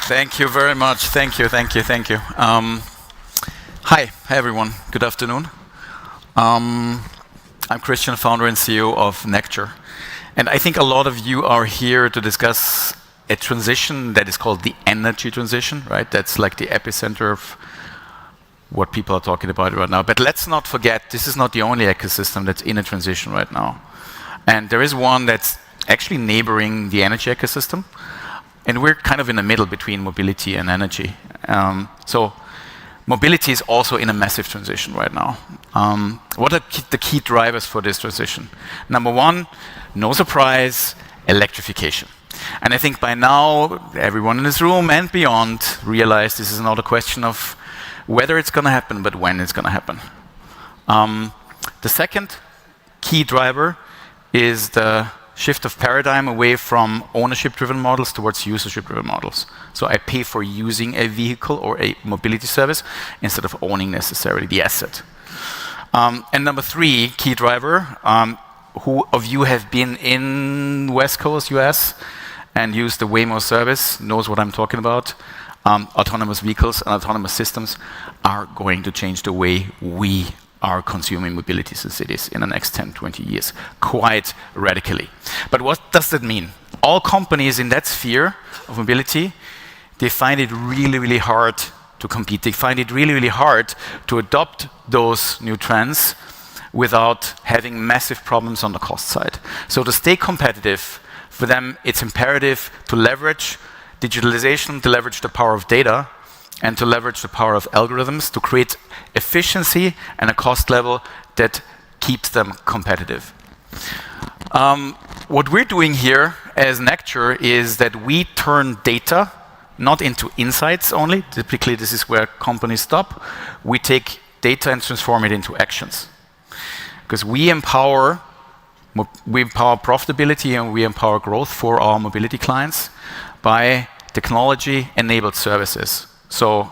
Thank you very much. Thank you, thank you, thank you. Hi everyone. Good afternoon. I'm Christian, founder and CEO of Necture. And I think a lot of you are here to discuss a transition that is called the energy transition, right? That's like the epicenter of what people are talking about right now. But let's not forget, this is not the only ecosystem that's in a transition right now. And there is one that's actually neighboring the energy ecosystem. And we're kind of in the middle between mobility and energy. So mobility is also in a massive transition right now. What are the key drivers for this transition? Number one, no surprise, electrification. And I think by now, everyone in this room and beyond realize this is not a question of whether it's going to happen, but when it's going to happen. The second key driver is the shift of paradigm away from ownership-driven models towards usership-driven models. So I pay for using a vehicle or a mobility service instead of owning necessarily the asset. And number three, key driver, who of you have been in West Coast, US, and used the Waymo service, knows what I'm talking about. Autonomous vehicles and autonomous systems are going to change the way we are consuming mobilities in cities in the next 10, 20 years, quite radically. But what does that mean? All companies in that sphere of mobility, they find it really, really hard to compete. They find it really, really hard to adopt those new trends without having massive problems on the cost side. So to stay competitive, for them, it's imperative to leverage digitalization, to leverage the power of data, and to leverage the power of algorithms to create efficiency and a cost level that keeps them competitive. What we're doing here as Necture is that we turn data not into insights only. Typically, this is where companies stop. We take data and transform it into actions. Because we empower profitability and we empower growth for our mobility clients by technology-enabled services. So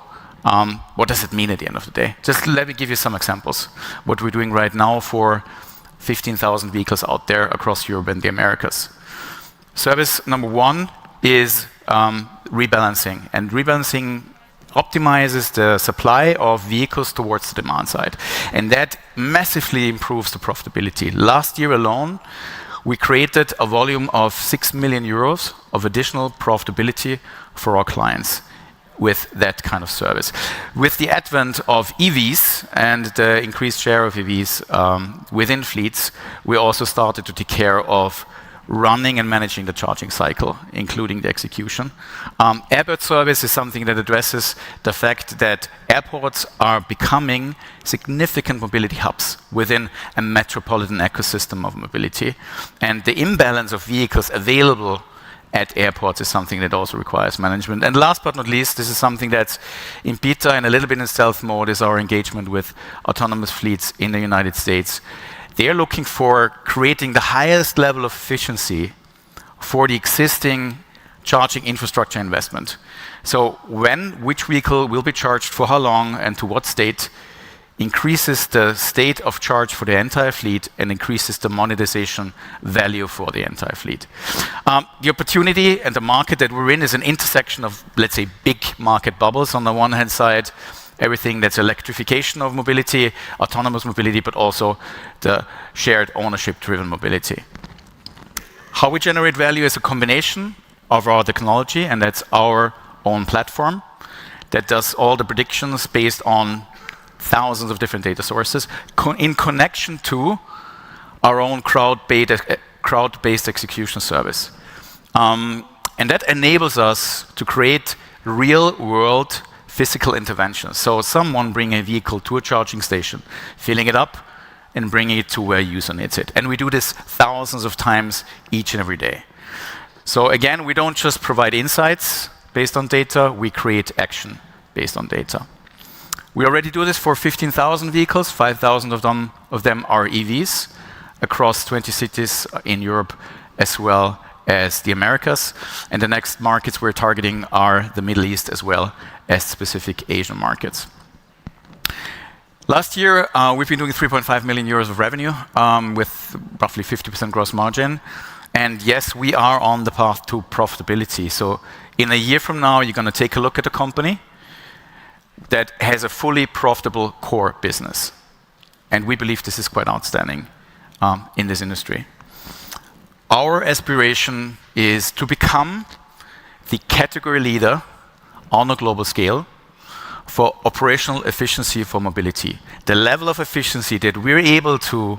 what does it mean at the end of the day? Just let me give you some examples. What we're doing right now for 15,000 vehicles out there across Europe and the Americas. Service number one is rebalancing. And rebalancing optimizes the supply of vehicles towards the demand side. And that massively improves the profitability. Last year alone, we created a volume of 6 million euros of additional profitability for our clients with that kind of service. With the advent of EVs and the increased share of EVs within fleets, we also started to take care of running and managing the charging cycle, including the execution. Airport service is something that addresses the fact that airports are becoming significant mobility hubs within a metropolitan ecosystem of mobility. And the imbalance of vehicles available at airports is something that also requires management. And last but not least, this is something that's in beta and a little bit in stealth mode, is our engagement with autonomous fleets in the United States. They're looking for creating the highest level of efficiency for the existing charging infrastructure investment. So which vehicle will be charged for how long and to what state increases the state of charge for the entire fleet and increases the monetization value for the entire fleet. The opportunity and the market that we're in is an intersection of, let's say, big market bubbles. On the one hand side, everything that's electrification of mobility, autonomous mobility, but also the shared ownership-driven mobility. How we generate value is a combination of our technology, and that's our own platform that does all the predictions based on thousands of different data sources in connection to our own crowd-based execution service. And that enables us to create real-world physical interventions. So someone bring a vehicle to a charging station, filling it up, and bringing it to where a user needs it. And we do this thousands of times each and every day. So again, we don't just provide insights based on data, we create action based on data. We already do this for 15,000 vehicles, 5,000 of them are EVs across 20 cities in Europe as well as the Americas. And the next markets we're targeting are the Middle East as well as specific Asian markets. Last year, we've been doing 3.5 million euros of revenue with roughly 50% gross margin. And yes, we are on the path to profitability. So In a year from now, you're going to take a look at a company that has a fully profitable core business. And we believe this is quite outstanding in this industry. Our aspiration is to become the category leader on a global scale for operational efficiency for mobility. The level of efficiency that we're able to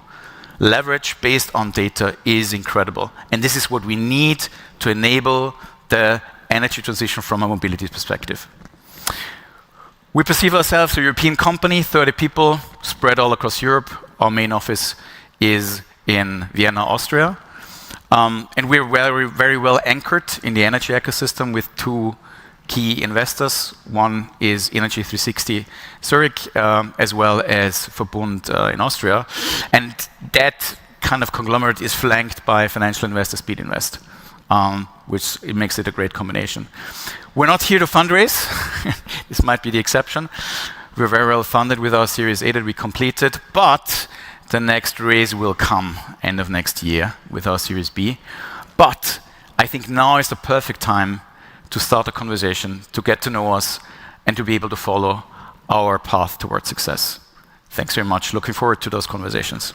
leverage based on data is incredible. And this is what we need to enable the energy transition from a mobility perspective. We perceive ourselves as a European company, 30 people spread all across Europe. Our main office is in Vienna, Austria. And we're very, very well anchored in the energy ecosystem with two key investors. One is Energy 360 Zurich, as well as Verbund in Austria. And that kind of conglomerate is flanked by financial investor Speed Invest, which it makes it a great combination. We're not here to fundraise. This might be the exception. We're very well funded with our Series A that we completed, but the next raise will come end of next year with our Series B. But I think now is the perfect time to start a conversation, to get to know us, and to be able to follow our path towards success. Thanks very much. Looking forward to those conversations.